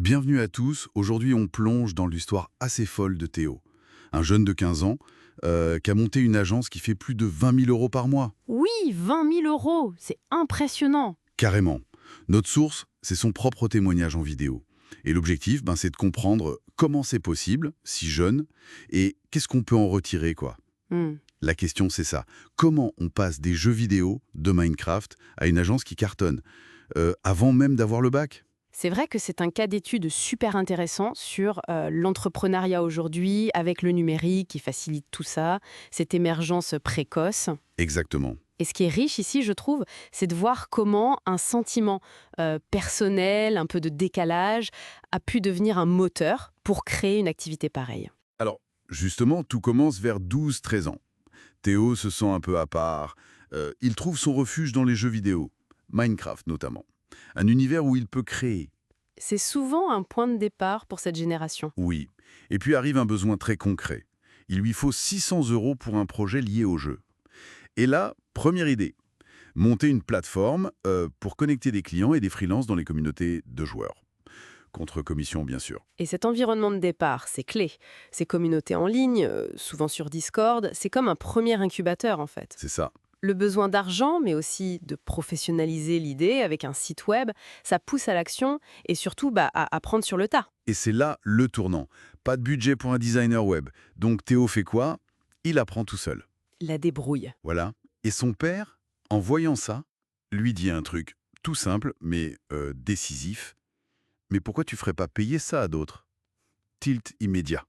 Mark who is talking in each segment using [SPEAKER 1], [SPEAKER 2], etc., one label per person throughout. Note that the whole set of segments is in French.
[SPEAKER 1] Bienvenue à tous. Aujourd'hui, on plonge dans l'histoire assez folle de Théo. Un jeune de 15 ans qui a monté une agence qui fait plus de 20 000 euros par mois.
[SPEAKER 2] Oui, 20 000 euros, c'est impressionnant.
[SPEAKER 1] Carrément. Notre source, c'est son propre témoignage en vidéo. Et l'objectif, c'est de comprendre comment c'est possible, si jeune, et qu'est-ce qu'on peut en retirer, quoi.
[SPEAKER 2] Hmm.
[SPEAKER 1] La question, c'est ça. Comment on passe des jeux vidéo de Minecraft à une agence qui cartonne avant même d'avoir le bac?
[SPEAKER 2] C'est vrai que c'est un cas d'étude super intéressant sur l'entrepreneuriat aujourd'hui avec le numérique qui facilite tout ça, cette émergence précoce.
[SPEAKER 1] Exactement.
[SPEAKER 2] Et ce qui est riche ici, je trouve, c'est de voir comment un sentiment personnel, un peu de décalage, a pu devenir un moteur pour créer une activité pareille.
[SPEAKER 1] Alors, justement, tout commence vers 12-13 ans. Théo se sent un peu à part. Il trouve son refuge dans les jeux vidéo, Minecraft notamment. Un univers où il peut créer.
[SPEAKER 2] C'est souvent un point de départ pour cette génération.
[SPEAKER 1] Oui. Et puis arrive un besoin très concret. Il lui faut 600 € pour un projet lié au jeu. Et là, première idée. Monter une plateforme pour connecter des clients et des freelances dans les communautés de joueurs. Contre commission, bien sûr.
[SPEAKER 2] Et cet environnement de départ, c'est clé. Ces communautés en ligne, souvent sur Discord, c'est comme un premier incubateur en fait.
[SPEAKER 1] C'est ça.
[SPEAKER 2] Le besoin d'argent, mais aussi de professionnaliser l'idée avec un site web, ça pousse à l'action et surtout à apprendre sur le tas.
[SPEAKER 1] Et c'est là le tournant. Pas de budget pour un designer web. Donc Théo fait quoi? Il apprend tout seul.
[SPEAKER 2] La débrouille.
[SPEAKER 1] Voilà. Et son père, en voyant ça, lui dit un truc tout simple, mais décisif. Mais pourquoi tu ferais pas payer ça à d'autres? Tilt immédiat.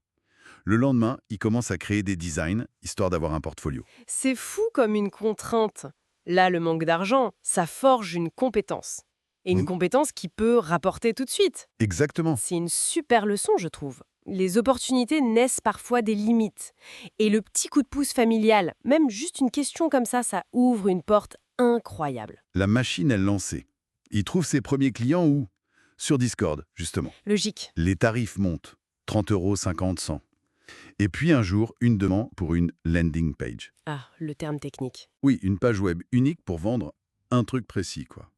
[SPEAKER 1] Le lendemain, il commence à créer des designs, histoire d'avoir un portfolio.
[SPEAKER 2] C'est fou comme une contrainte. Là, le manque d'argent, ça forge une compétence. Et une
[SPEAKER 1] Mm.
[SPEAKER 2] compétence qui peut rapporter tout de suite.
[SPEAKER 1] Exactement.
[SPEAKER 2] C'est une super leçon, je trouve. Les opportunités naissent parfois des limites. Et le petit coup de pouce familial, même juste une question comme ça ouvre une porte incroyable.
[SPEAKER 1] La machine est lancée. Il trouve ses premiers clients où? Sur Discord, justement.
[SPEAKER 2] Logique.
[SPEAKER 1] Les tarifs montent. 30 €, 50, 100. Et puis un jour, une demande pour une landing page.
[SPEAKER 2] Ah, le terme technique.
[SPEAKER 1] Oui, une page web unique pour vendre un truc précis, quoi.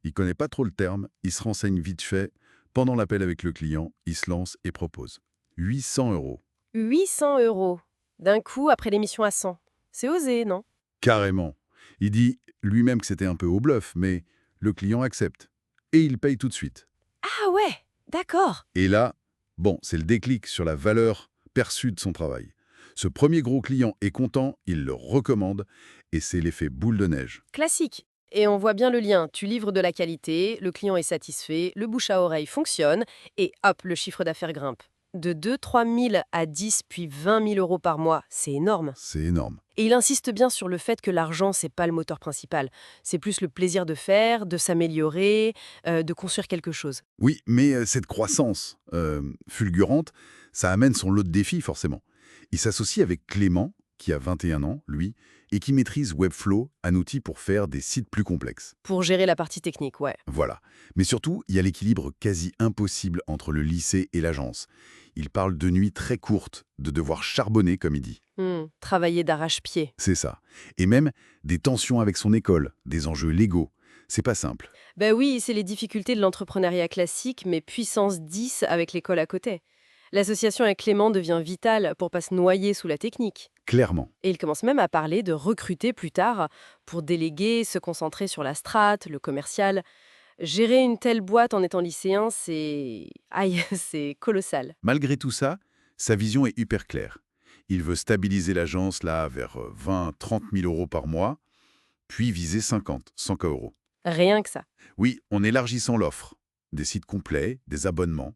[SPEAKER 1] Il connaît pas trop le terme, il se renseigne vite fait. Pendant l'appel avec le client, il se lance et propose 800 €.
[SPEAKER 2] 800 euros. D'un coup, après l'émission à 100. C'est osé, non?
[SPEAKER 1] Carrément. Il dit lui-même que c'était un peu au bluff, mais le client accepte. Et il paye tout de suite.
[SPEAKER 2] Ah ouais, d'accord.
[SPEAKER 1] Et là, c'est le déclic sur la valeur perçue de son travail. Ce premier gros client est content, il le recommande, et c'est l'effet boule de neige.
[SPEAKER 2] Classique. Et on voit bien le lien. Tu livres de la qualité, le client est satisfait, le bouche à oreille fonctionne, et hop, le chiffre d'affaires grimpe. De 2-3 000 à 10 puis 20 000 euros par mois, c'est énorme.
[SPEAKER 1] C'est énorme.
[SPEAKER 2] Et il insiste bien sur le fait que l'argent, c'est pas le moteur principal. C'est plus le plaisir de faire, de s'améliorer, de construire quelque chose.
[SPEAKER 1] Oui, mais cette croissance fulgurante, ça amène son lot de défis, forcément. Il s'associe avec Clément, qui a 21 ans, lui, et qui maîtrise Webflow, un outil pour faire des sites plus complexes.
[SPEAKER 2] Pour gérer la partie technique, ouais.
[SPEAKER 1] Voilà. Mais surtout, il y a l'équilibre quasi impossible entre le lycée et l'agence. Il parle de nuits très courtes, de devoir charbonner, comme il dit.
[SPEAKER 2] Travailler d'arrache-pied.
[SPEAKER 1] C'est ça. Et même des tensions avec son école, des enjeux légaux. C'est pas simple.
[SPEAKER 2] Ben oui, c'est les difficultés de l'entrepreneuriat classique, mais puissance 10 avec l'école à côté. L'association avec Clément devient vitale pour pas se noyer sous la technique.
[SPEAKER 1] Clairement.
[SPEAKER 2] Et il commence même à parler de recruter plus tard pour déléguer, se concentrer sur la strate, le commercial. Gérer une telle boîte en étant lycéen, c'est... Aïe, c'est colossal.
[SPEAKER 1] Malgré tout ça, sa vision est hyper claire. Il veut stabiliser l'agence là vers 20-30 000 € par mois, puis viser 50-100 €.
[SPEAKER 2] Rien que ça.
[SPEAKER 1] Oui, en élargissant l'offre. Des sites complets, des abonnements.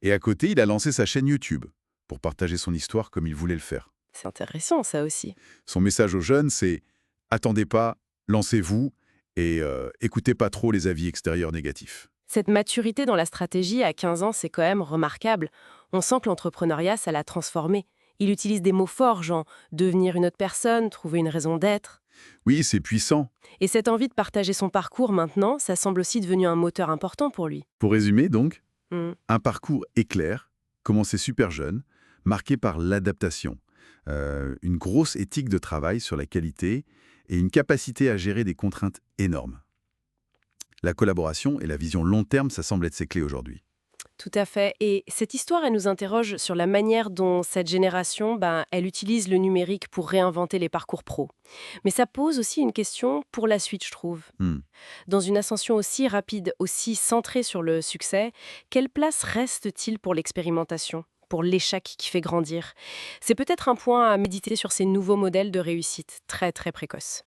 [SPEAKER 1] Et à côté, il a lancé sa chaîne YouTube pour partager son histoire comme il voulait le faire.
[SPEAKER 2] C'est intéressant, ça aussi.
[SPEAKER 1] Son message aux jeunes, c'est « Attendez pas, lancez-vous et écoutez pas trop les avis extérieurs négatifs ».
[SPEAKER 2] Cette maturité dans la stratégie à 15 ans, c'est quand même remarquable. On sent que l'entrepreneuriat, ça l'a transformé. Il utilise des mots forts, genre devenir une autre personne, trouver une raison d'être.
[SPEAKER 1] Oui, c'est puissant.
[SPEAKER 2] Et cette envie de partager son parcours maintenant, ça semble aussi devenu un moteur important pour lui.
[SPEAKER 1] Pour résumer donc,
[SPEAKER 2] Hmm.
[SPEAKER 1] un parcours éclair, commencé super jeune, marqué par l'adaptation, une grosse éthique de travail sur la qualité et une capacité à gérer des contraintes énormes. La collaboration et la vision long terme, ça semble être ses clés aujourd'hui.
[SPEAKER 2] Tout à fait. Et cette histoire, elle nous interroge sur la manière dont cette génération, elle utilise le numérique pour réinventer les parcours pro. Mais ça pose aussi une question pour la suite, je trouve.
[SPEAKER 1] Hmm.
[SPEAKER 2] Dans une ascension aussi rapide, aussi centrée sur le succès, quelle place reste-t-il pour l'expérimentation, pour l'échec qui fait grandir? C'est peut-être un point à méditer sur ces nouveaux modèles de réussite très très précoces.